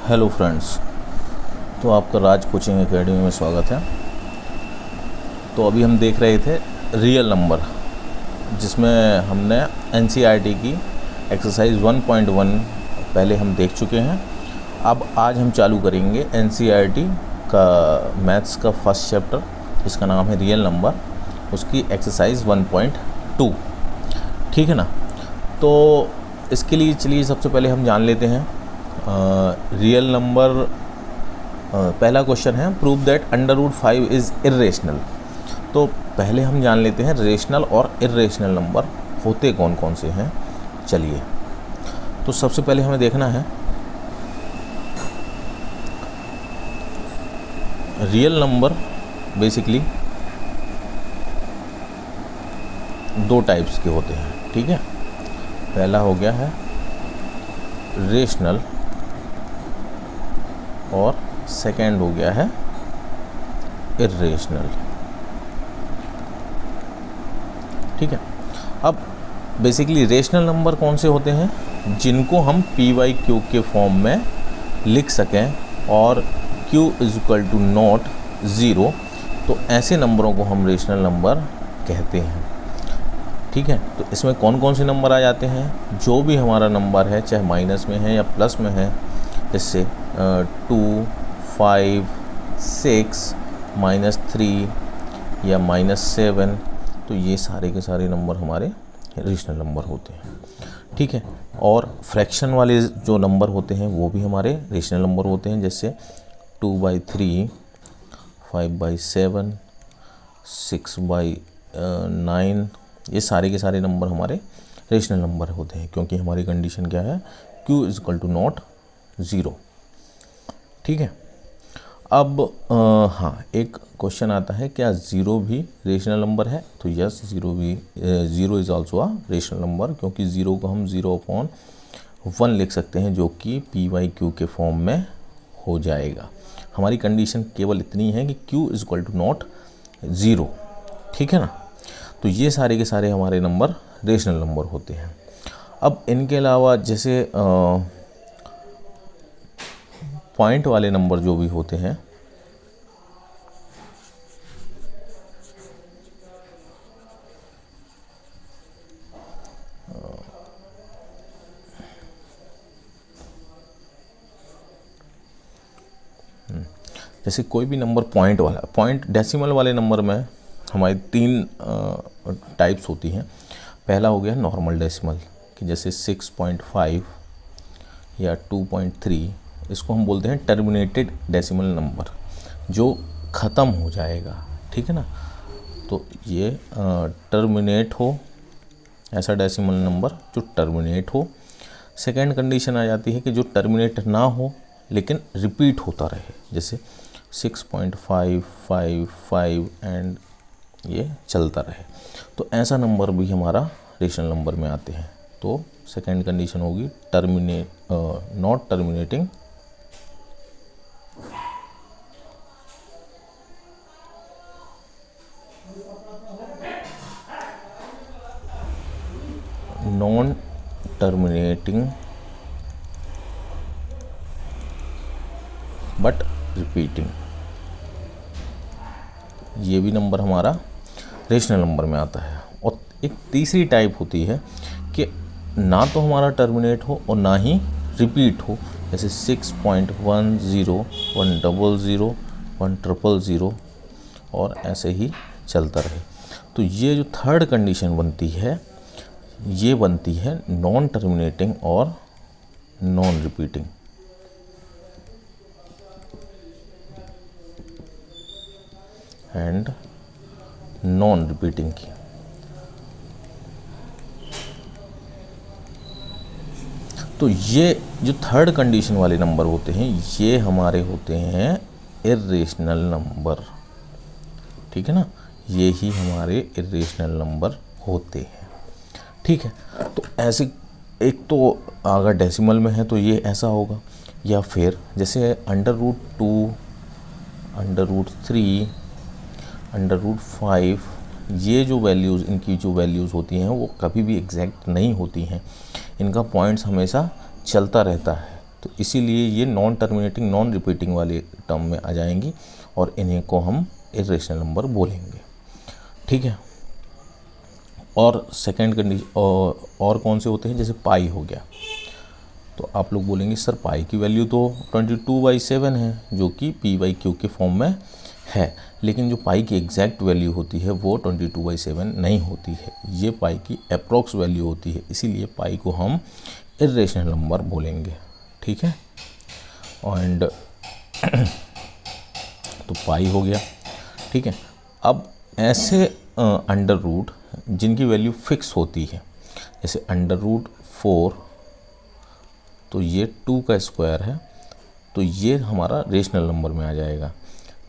Hello friends, तो आपका राज coaching academy में स्वागत है। तो अभी हम देख रहे थे रियल नंबर, जिसमें हमने एनसीईआरटी की एक्सरसाइज 1.1 पहले हम देख चुके हैं। अब आज हम चालू करेंगे एनसीईआरटी का मैथ्स का फर्स्ट चैप्टर, जिसका नाम है रियल नंबर, उसकी एक्सरसाइज 1.2। ठीक है ना। तो इसके लिए चलिए सबसे पहले हम जान लेते हैं रियल नंबर। पहला क्वेश्चन है प्रूव दैट √5 इज़ इर्रेशनल। तो पहले हम जान लेते हैं रेशनल और इर्रेशनल नंबर होते कौन कौन से हैं। चलिए, तो सबसे पहले हमें देखना है रियल नंबर बेसिकली दो टाइप्स के होते हैं। ठीक है, पहला हो गया है रेशनल और सेकंड हो गया है इर्रेशनल। ठीक है, अब बेसिकली रेशनल नंबर कौन से होते हैं? जिनको हम PYQ के फॉर्म में लिख सकें और Q = नॉट 0, तो ऐसे नंबरों को हम रेशनल नंबर कहते हैं। ठीक है, तो इसमें कौन कौन से नंबर आ जाते हैं? जो भी हमारा नंबर है, चाहे माइनस में है या प्लस में है, जैसे 2, 5, 6, -3 या -7, तो ये सारे के सारे नंबर हमारे रेशनल नंबर होते हैं। ठीक है, और फ्रैक्शन वाले जो नंबर होते हैं वो भी हमारे रेशनल नंबर होते हैं, जैसे 2/3, 5/7, 6/9, ये सारे के सारे नंबर हमारे रेशनल नंबर होते हैं, क्योंकि हमारी कंडीशन क्या है? Q = not 0। ठीक है, अब हाँ, एक क्वेश्चन आता है, क्या 0 भी रेशनल नंबर है? तो yes, 0 is also a rational number, क्योंकि 0 को हम 0/1 लिख सकते हैं, जो कि PYQ के फॉर्म में हो जाएगा। हमारी कंडीशन केवल इतनी है कि Q = नॉट 0। ठीक है ना। तो ये सारे के सारे हमारे नंबर रेशनल नंबर होते हैं। अब इनके अलावा जैसे पॉइंट वाले नंबर जो भी होते हैं, जैसे कोई भी नंबर पॉइंट डेसिमल वाले नंबर में हमारी 3 टाइप्स होती हैं। पहला हो गया नॉर्मल डेसिमल, कि जैसे 6.5 या 2.3, इसको हम बोलते हैं टर्मिनेटेड डेसिमल नंबर, जो ख़त्म हो जाएगा। ठीक है ना। तो ये टर्मिनेट हो, ऐसा डेसिमल नंबर जो टर्मिनेट हो। सेकंड कंडीशन आ जाती है कि जो टर्मिनेट ना हो लेकिन रिपीट होता रहे, जैसे 6.555 एंड ये चलता रहे, तो ऐसा नंबर भी हमारा रेशनल नंबर में आते हैं। तो सेकंड कंडीशन होगी not terminating non terminating but repeating, ये भी नंबर हमारा रेशनल नंबर में आता है। और एक तीसरी टाइप होती है कि ना तो हमारा टर्मिनेट हो और ना ही रिपीट हो, जैसे 6.10, 100, 100, और ऐसे ही चलता रहे। तो ये जो थर्ड कंडीशन बनती है, ये बनती है नॉन टर्मिनेटिंग और non repeating. And non repeating की। तो ये जो थर्ड कंडीशन वाले नंबर होते हैं, ये हमारे होते हैं इर्रेशनल नंबर। ठीक है ना, ये ही हमारे इर्रेशनल नंबर होते हैं। ठीक है, तो ऐसे एक तो अगर डेसिमल में है तो ये ऐसा होगा, या फिर जैसे √2, √3, √5, ये जो वैल्यूज़, इनकी जो वैल्यूज़ होती हैं वो कभी भी एग्जैक्ट नहीं होती हैं, इनका पॉइंट्स हमेशा चलता रहता है। तो तो इसीलिए ये नॉन टर्मिनेटिंग नॉन रिपीटिंग वाले टर्म में आ जाएंगी और इन्हीं को हम इरेशनल नंबर बोलेंगे। ठीक है। और सेकंड कंडीशन और कौन से होते हैं, जैसे पाई हो गया, तो आप लोग बोलेंगे सर पाई की वैल्यू तो 22/7 है जो कि p/q के फॉर्म में है, लेकिन जो पाई की एग्जैक्ट वैल्यू होती है वो 22/7 नहीं होती है, ये पाई की अप्रॉक्स वैल्यू होती है, इसीलिए पाई को हम इरेशनल नंबर बोलेंगे। ठीक है। एंड तो पाई हो गया। ठीक है। अब ऐसे अंडर रूट जिनकी वैल्यू फिक्स होती है, जैसे √4, तो ये 2 का स्क्वायर है, तो ये हमारा रेशनल नंबर में आ जाएगा।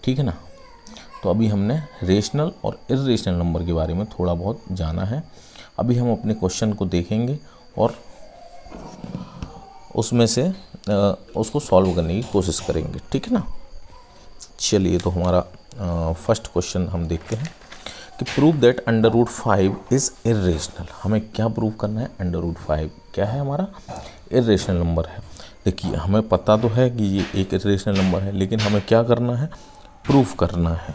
ठीक है ना। तो अभी हमने रेशनल और इरेशनल नंबर के बारे में थोड़ा बहुत जाना है। अभी हम अपने क्वेश्चन को देखेंगे और उसमें से उसको सॉल्व करने की कोशिश करेंगे। ठीक है ना। चलिए, तो हमारा फर्स्ट क्वेश्चन हम देखते हैं कि प्रूव दैट √5 इज़ इरेशनल। हमें क्या प्रूव करना है, √5 क्या है, हमारा इरेशनल नंबर है। देखिए, हमें पता तो है कि ये एक इरेशनल नंबर है, लेकिन हमें क्या करना है, प्रूफ करना है।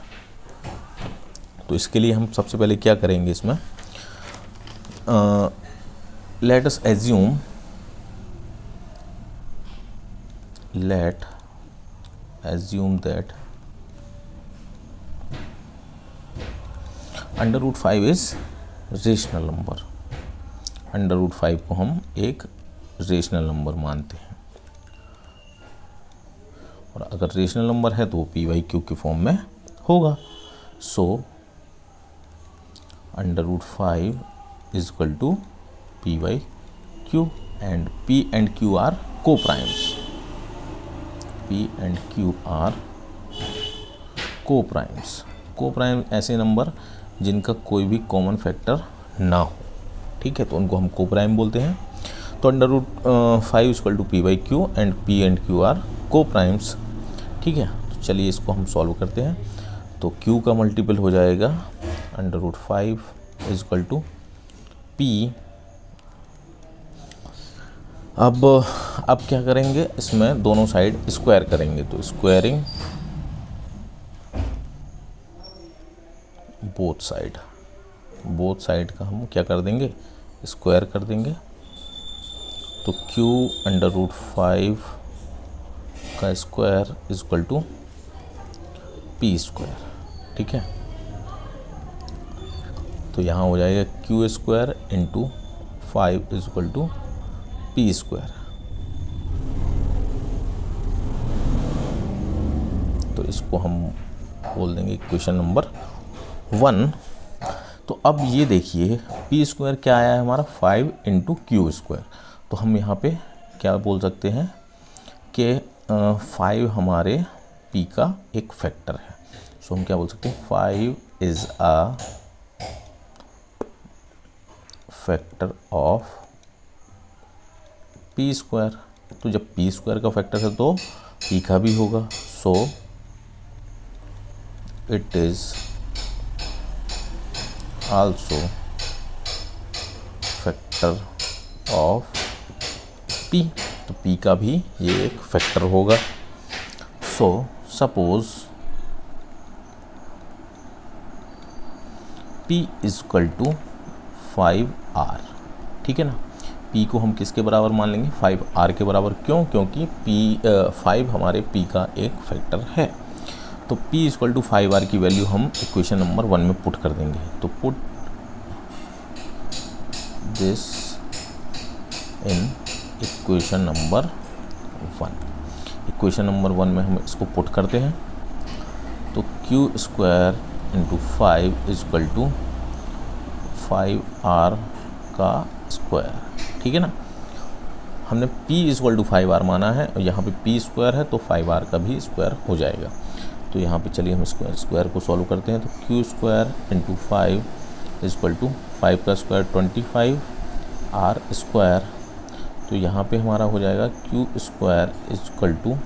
तो इसके लिए हम सबसे पहले क्या करेंगे, इसमें late us assume that √5 is rational number. √5 को हम एक रेशनल नंबर मानते हैं, और अगर रेशनल नंबर है तो वो p/q के फॉर्म में होगा। So √5 is equal to p/q and p and q are coprimes. p and q are coprimes. Coprime ऐसे नंबर जिनका कोई भी कॉमन फैक्टर ना हो। ठीक है, तो उनको हम को-प्राइम बोलते हैं। तो √5 is equal to p/q and p and q are coprimes. ठीक है, तो चलिए इसको हम सॉल्व करते हैं। तो q का मल्टीपल हो जाएगा √5 इज इक्वल टू p। अब क्या करेंगे, इसमें दोनों साइड स्क्वायर करेंगे, तो स्क्वायरिंग बोथ साइड का हम क्या कर देंगे, स्क्वायर कर देंगे। तो q √5 का square is equal to p²। ठीक है, तो यहाँ हो जाएगा q² into 5 is equal to p²। तो इसको हम बोल देंगे इक्वेशन नंबर 1। तो अब ये देखिए p² क्या आया है हमारा, 5 इंटू q²। तो हम यहाँ पे क्या बोल सकते हैं कि 5 हमारे p का एक फैक्टर है। सो हम क्या बोल सकते हैं, 5 is a factor of p²। तो जब p² का फैक्टर है तो p का भी होगा। So it is also factor of p। तो p का भी ये एक फैक्टर होगा। So suppose p is equal to 5r। ठीक है ना। p को हम किसके बराबर मान लेंगे, 5r के बराबर। क्यों, क्योंकि 5 हमारे p का एक फैक्टर है। तो p is equal to 5r की वैल्यू हम इक्वेशन नंबर 1 में पुट कर देंगे। तो put this in equation number 1। Equation number 1 में हम इसको पुट करते हैं। तो q² into 5 is equal to 5r का स्क्वायर। ठीक है ना। हमने p is equal to 5r माना है और यहाँ पे p² है तो 5r का भी स्क्वायर हो जाएगा। तो यहाँ पे चलिए हम स्क्वायर को सॉल्व करते हैं। तो q² into 5 is equal to 5 का स्क्वायर 25r²। तो यहाँ पे हमारा हो जाएगा q² is equal to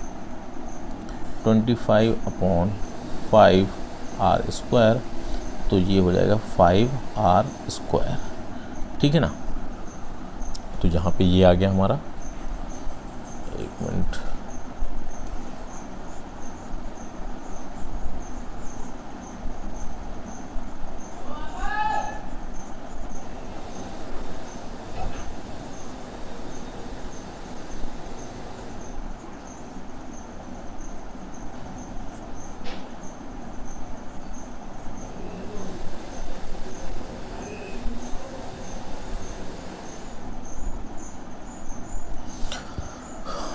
25/5r²। तो ये हो जाएगा 5r²। ठीक है ना। तो यहाँ पे ये आ गया हमारा एक मिनट,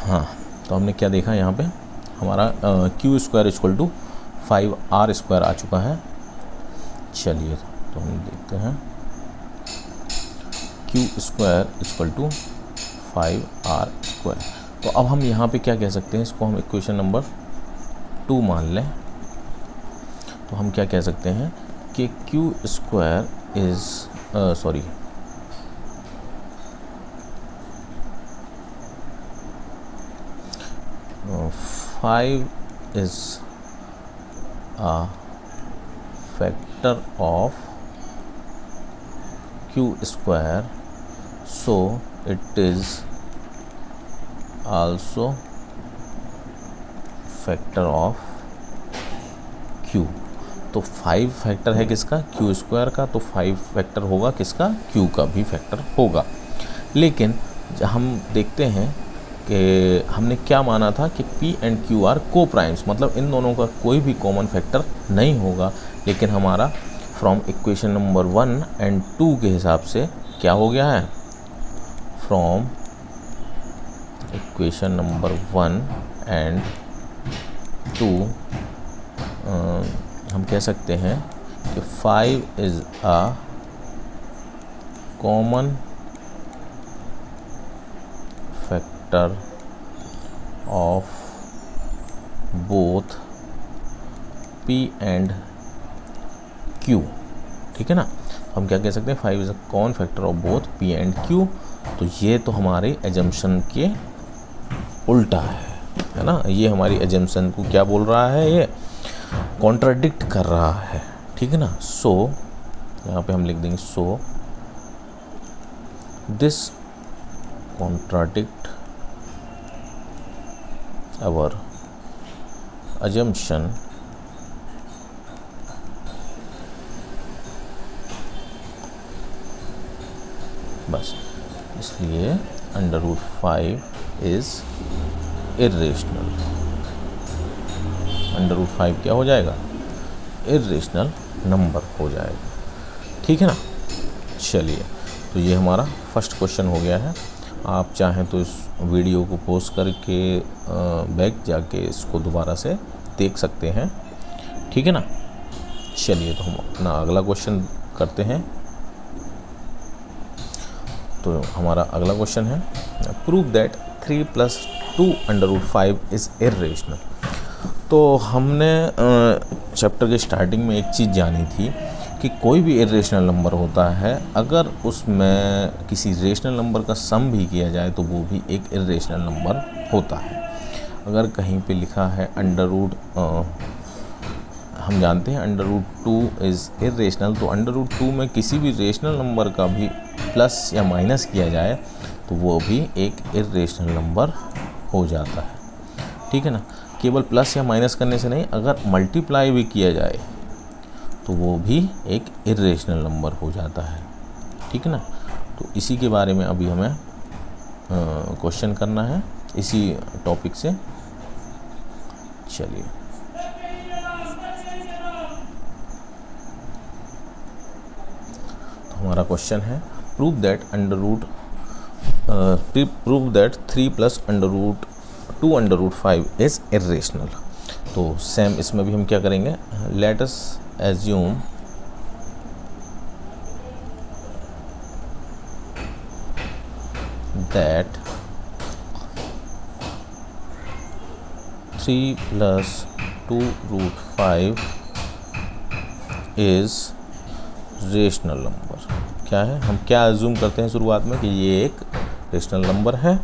हाँ तो हमने क्या देखा यहाँ पे, हमारा q square equal to 5r square आ चुका है। चलिए तो हम देखते हैं q square equal to 5r square. तो अब हम यहाँ पे क्या कह सकते हैं, इसको हम इक्वेशन नंबर 2 मान लें। तो हम क्या कह सकते हैं कि Q square is 5 is a factor of q square, so it is also factor of q। तो 5 फैक्टर है किसका, q स्क्वायर का, तो 5 फैक्टर होगा किसका, q का भी फैक्टर होगा। लेकिन हम देखते हैं कि हमने क्या माना था कि P एंड Q आर को प्राइम्स, मतलब इन दोनों का कोई भी कॉमन फैक्टर नहीं होगा। लेकिन हमारा फ्रॉम इक्वेशन नंबर 1 एंड 2 के हिसाब से क्या हो गया है, फ्रॉम इक्वेशन नंबर 1 एंड 2 हम कह सकते हैं कि 5 is a common factor of both P and Q। ठीक है ना, हम क्या कह सकते हैं, 5 is a common factor of both P and Q। तो ये तो हमारे एजम्पशन के उल्टा है ना, ये हमारी एजम्पशन को क्या बोल रहा है, ये कॉन्ट्राडिक्ट कर रहा है। ठीक है ना, सो यहाँ पे हम लिख देंगे सो दिस कॉन्ट्राडिक्ट our assumption बस, इसलिए √5 इज़ इर्रेशनल। √5 क्या हो जाएगा, इर्रेशनल नंबर हो जाएगा। ठीक है ना। चलिए तो ये हमारा फर्स्ट क्वेश्चन हो गया है। आप चाहें तो इस वीडियो को पॉज करके बैक जाके इसको दोबारा से देख सकते हैं। ठीक है ना। चलिए तो हम अपना अगला क्वेश्चन करते हैं। तो हमारा अगला क्वेश्चन है, प्रूव दैट 3 + 2√5 इज़ इर्रेशनल। तो हमने चैप्टर के स्टार्टिंग में एक चीज़ जानी थी कि कोई भी इर्रेशनल नंबर होता है, अगर उसमें किसी रेशनल नंबर का सम भी किया जाए तो वो भी एक इर्रेशनल नंबर होता है। अगर कहीं पे लिखा है हम जानते हैं √2 इज़ इर्रेशनल, तो √2 में किसी भी रेशनल नंबर का भी प्लस या माइनस किया जाए तो वो भी एक इर्रेशनल नंबर हो जाता है। ठीक है ना। केवल प्लस या माइनस करने से नहीं, अगर मल्टीप्लाई भी किया जाए तो वो भी एक इर्रेशनल नंबर हो जाता है। ठीक है ना। तो इसी के बारे में अभी हमें क्वेश्चन करना है इसी टॉपिक से। चलिए तो हमारा क्वेश्चन है, प्रूव दैट 3 + √2√5 इज़ इर्रेशनल। तो सेम इसमें भी हम क्या करेंगे, let us assume that 3 + 2√5 is rational number. क्या है, हम क्या एज्यूम करते हैं शुरुआत में कि ये एक रेशनल नंबर है।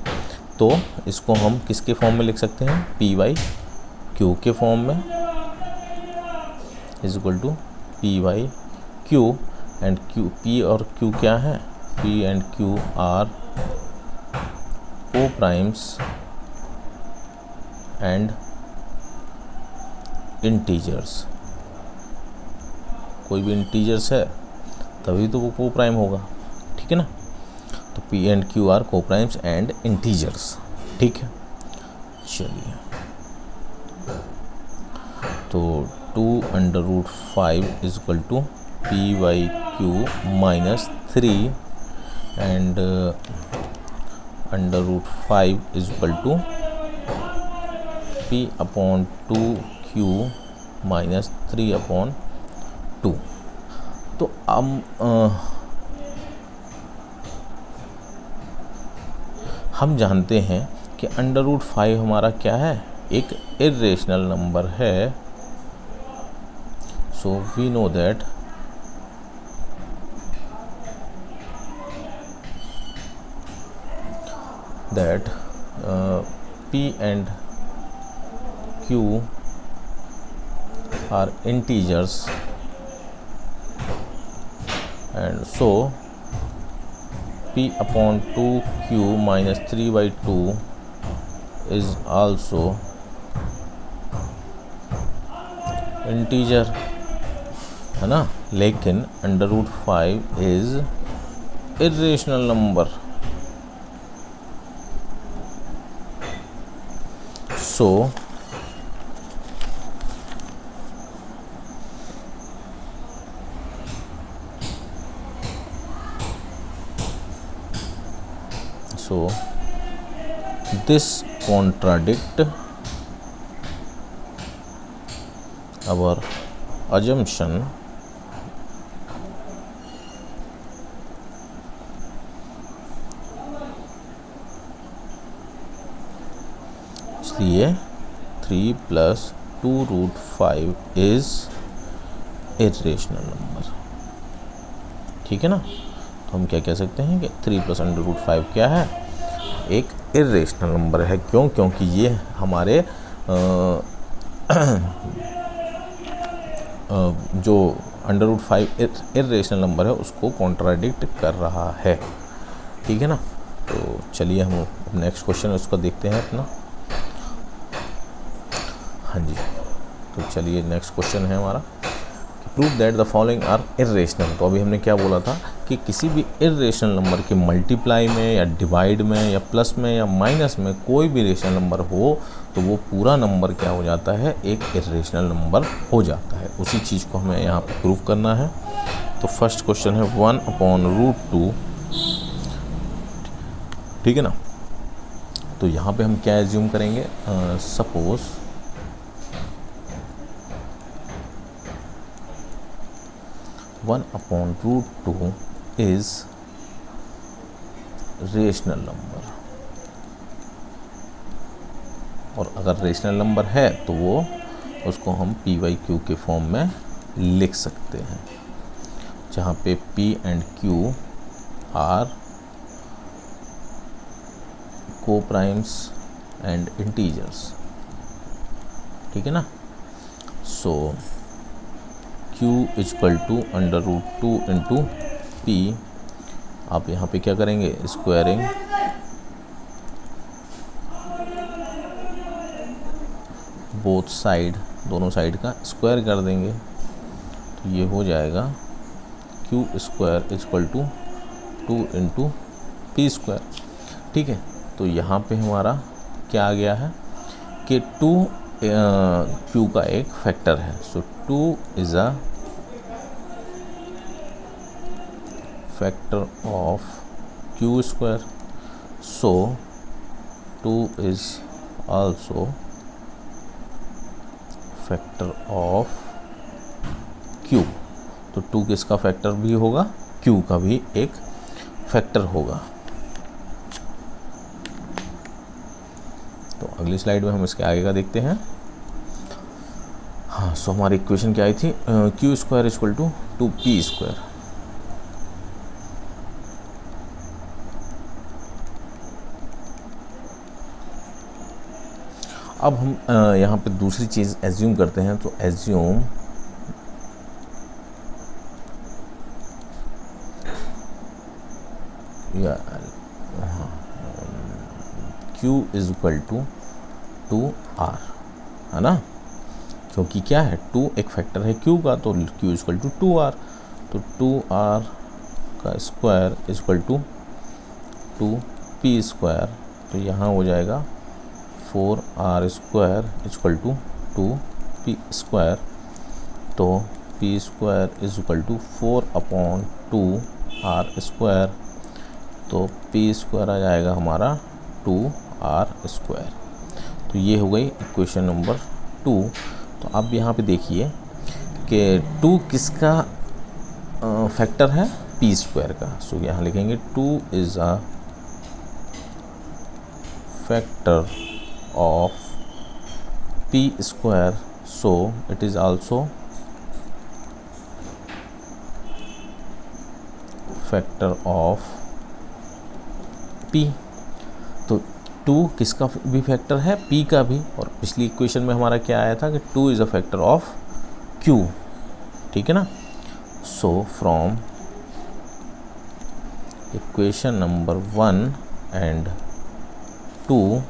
तो इसको हम किसके फॉर्म में लिख सकते हैं, P/Q के फॉर्म में, is equal to P/Q and P और Q क्या है, P and Q are coprimes and integers, कोई भी इंटीजर्स है तभी तो वो को प्राइम होगा, ठीक है ना। तो P and Q are coprimes and integers, ठीक है। चलिए, तो 2√5 is equal to P/Q minus 3 and √5 is equal to P/2Q minus 3/2। तो हम जानते हैं कि √5 हमारा क्या है, एक इर्रेशनल नंबर है। So we know that P and Q are integers, and so P/2Q minus 3/2 is also integer, है ना। लेकिन √5 is irrational number. So this contradict our assumption इसलिए 3 + 2√5 इज इर्रेशनल नंबर, ठीक है ना। तो हम क्या कह सकते हैं कि 3 + √5 क्या है, एक इर्रेशनल नंबर है। क्यों? क्योंकि ये हमारे जो √5 इर्रेशनल नंबर है उसको कॉन्ट्राडिक्ट कर रहा है, ठीक है ना। तो चलिए हम नेक्स्ट क्वेश्चन उसको देखते हैं अपना। हाँ जी, तो चलिए नेक्स्ट क्वेश्चन है हमारा, prove that the following are irrational. तो अभी हमने क्या बोला था कि किसी भी इर्रेशनल नंबर के मल्टीप्लाई में या डिवाइड में या प्लस में या माइनस में कोई भी रेशनल नंबर हो तो वो पूरा नंबर क्या हो जाता है, एक इर्रेशनल नंबर हो जाता है। उसी चीज़ को हमें यहाँ पे प्रूव करना है। तो फर्स्ट क्वेश्चन है 1/√2, ठीक है ना। तो यहाँ पे हम क्या एज्यूम करेंगे, सपोज (1/√2) इज रेशनल नंबर, और अगर रेशनल नंबर है तो वो उसको हम P/Q के फॉर्म में लिख सकते हैं, जहाँ पे P and Q are coprimes and integers, ठीक है ना। So Q is equal to √2 into P। आप यहाँ पे क्या करेंगे, स्क्वायरिंग बोथ साइड, दोनों साइड का स्क्वायर कर देंगे, तो ये हो जाएगा Q square is equal to 2 into P square, ठीक है। तो यहाँ पे हमारा क्या आ गया है कि 2 Q का एक फैक्टर है। सो 2 is a factor of Q square, so 2 is also factor of Q। तो 2 किसका फैक्टर भी होगा, Q का भी एक फैक्टर होगा। तो अगली स्लाइड में हम इसके आगे का देखते हैं। हाँ, सो हमारी इक्वेशन क्या आई थी, Q square is equal to 2P square. अब हम यहाँ पे दूसरी चीज़ एज्यूम करते हैं। तो assume Q is equal to 2r, है ना, क्योंकि क्या है 2 एक फैक्टर है q का, तो q इक्वल टू 2r, तो 2r का square equal to 2p square, तो यहाँ हो जाएगा 4r square equal to 2p square, तो p square is equal to 4/2r square, तो p स्क्वायर आ जाएगा हमारा 2r स्क्वायर। तो ये हो गई इक्वेशन नंबर 2। तो अब यहाँ पे देखिए कि 2 किसका फैक्टर है, p स्क्वायर का। सो यहाँ लिखेंगे 2 is a factor of p square, so it is also factor of p। तो 2 किसका भी फैक्टर है, p का भी, और पिछली इक्वेशन में हमारा क्या आया था कि 2 is a factor of q, ठीक है ना। So from equation number 1 and 2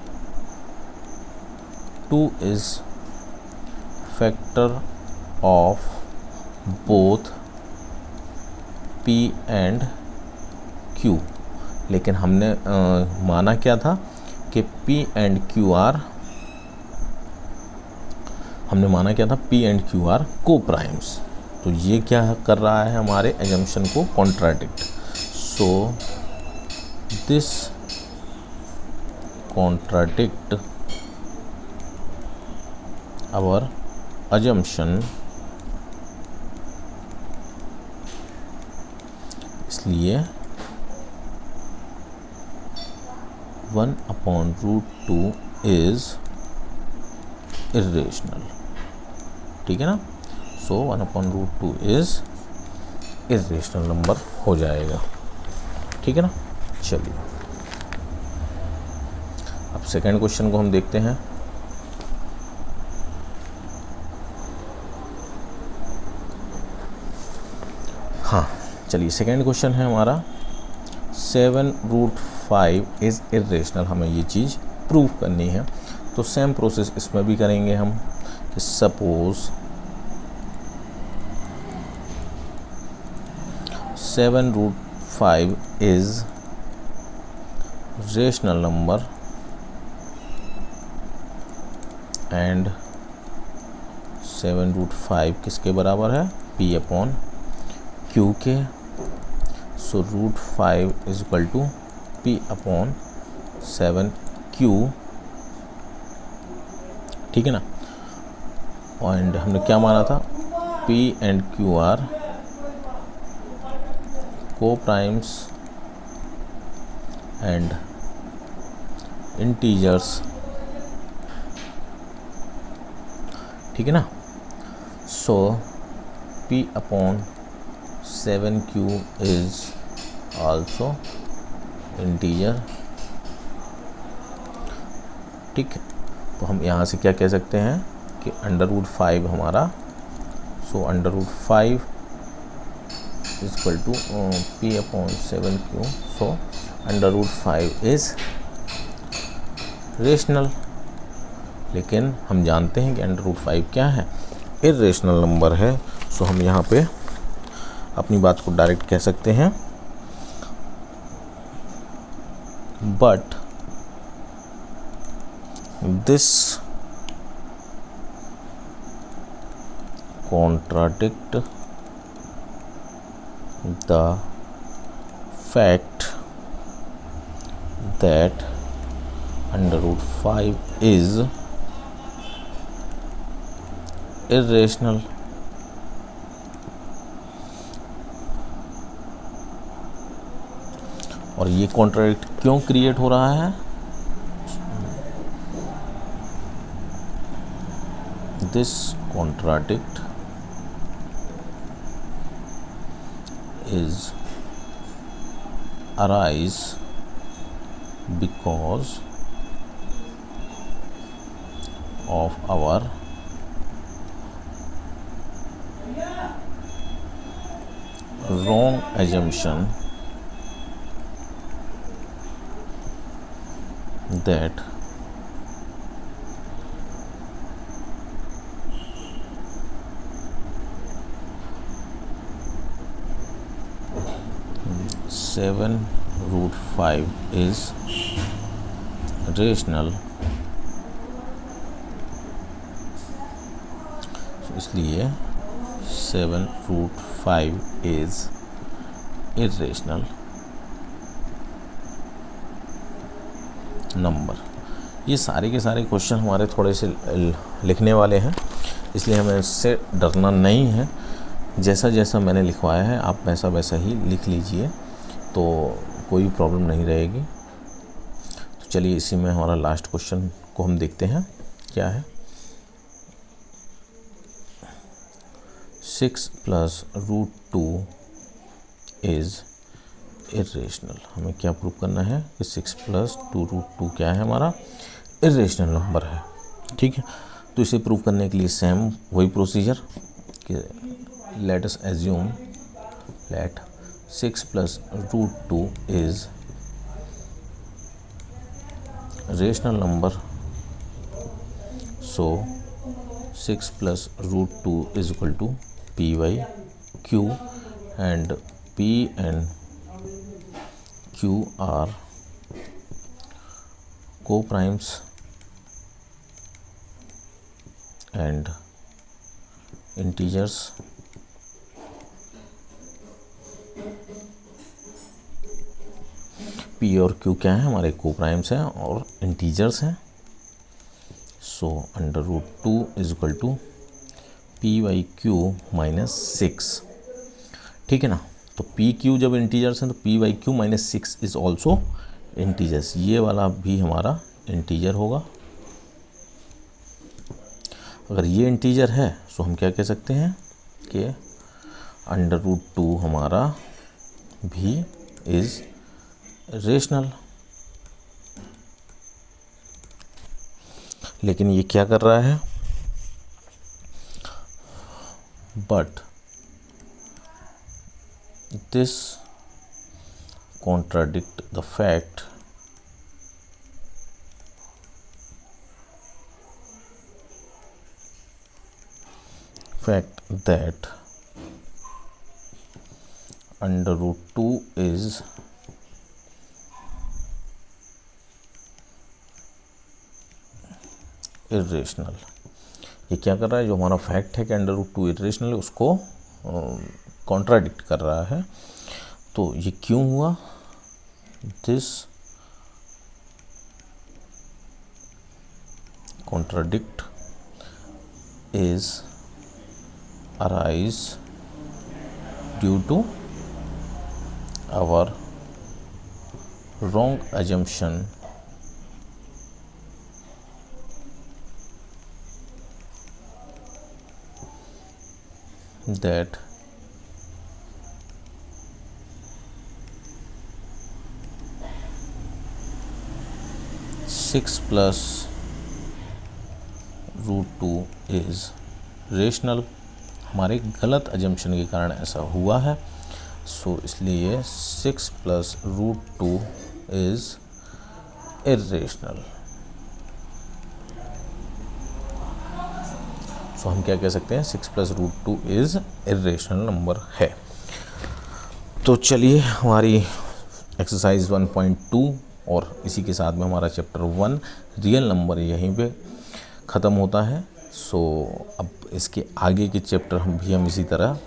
is factor of both p and q, लेकिन हमने माना क्या था कि p एंड q आर, हमने माना क्या था, p and q are coprimes. तो ये क्या कर रहा है, हमारे एजम्पशन को contradict. So this contradict our assumption, इसलिए 1/√2 इज़ इर्रेशनल, ठीक है ना। सो 1/√2 इज़ इर्रेशनल नंबर हो जाएगा, ठीक है ना। चलिए अब सेकेंड क्वेश्चन को हम देखते हैं। हाँ चलिए, सेकेंड क्वेश्चन है हमारा 7√5 इज़ इर्रेशनल। हमें ये चीज़ प्रूव करनी है, तो सेम प्रोसेस इसमें भी करेंगे हम कि suppose 7√5 is rational number and 7√5 किसके बराबर है, p/q के। सो √5 इज इक्वल टू p/7q, ठीक है ना। एंड हमने क्या माना था, p and q are coprimes and integers, ठीक है ना। सो p/7q इज आल्सो इंटीजर, ठीक है। तो हम यहाँ से क्या कह सकते हैं कि √5 हमारा, so √5 is equal to p/7q, so √5 is rational. लेकिन हम जानते हैं कि √5 क्या है, इर्रेशनल नंबर है। सो हम यहाँ पे अपनी बात को डायरेक्ट कह सकते हैं, but this contradict the fact that √5 is irrational। और ये कॉन्ट्राडिक्ट क्यों क्रिएट हो रहा है, this contradict is arise because of our wrong assumption that 7√5 is rational, इसलिए 7√5 is irrational नंबर। ये सारे के सारे क्वेश्चन हमारे थोड़े से लिखने वाले हैं, इसलिए हमें इससे डरना नहीं है। जैसा जैसा मैंने लिखवाया है आप वैसा वैसा ही लिख लीजिए, तो कोई प्रॉब्लम नहीं रहेगी। तो चलिए इसी में हमारा लास्ट क्वेश्चन को हम देखते हैं क्या है। 6 + √2 इज़ इर्रेशनल। हमें क्या प्रूव करना है कि 6 + 2√2 क्या है, हमारा इर्रेशनल नंबर है। ठीक है, तो इसे प्रूव करने के लिए सेम वही प्रोसीजर कि let us assume let 6 + √2 is rational number, so 6 + √2 is equal to p/q and p and q are co-primes and integers p और q क्या है, हमारे co-primes हैं और integers हैं। सो √2 इज इक्वल टू p/q - 6। ठीक है ना, तो pq जब इंटीजर्स हैं तो p/q - 6 इज ऑल्सो इंटीजर्स। ये वाला भी हमारा इंटीजर होगा। अगर ये इंटीजर है तो हम क्या कह सकते हैं कि √2 हमारा भी इज रेशनल। लेकिन ये क्या कर रहा है, but this contradict the fact that √2 is irrational। ये क्या कर रहा है, जो हमारा फैक्ट है कि √2 इर्रेशनल है उसको कॉन्ट्राडिक्ट कर रहा है। तो ये क्यों हुआ, this contradict is arise due to our wrong assumption that (6 + √2 is rational. हमारे गलत अजम्पशन के कारण ऐसा हुआ है। सो इसलिए 6 + √2 इज इर्रेशनल। सो हम क्या कह सकते हैं, 6 + √2 इज इर्रेशनल नंबर है। तो चलिए हमारी एक्सरसाइज 1.2 और इसी के साथ में हमारा चैप्टर 1 रियल नंबर यहीं पे ख़त्म होता है। सो अब इसके आगे के चैप्टर हम इसी तरह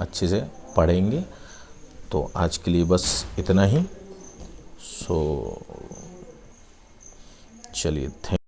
अच्छे से पढ़ेंगे। तो आज के लिए बस इतना ही। सो चलिए, थैंक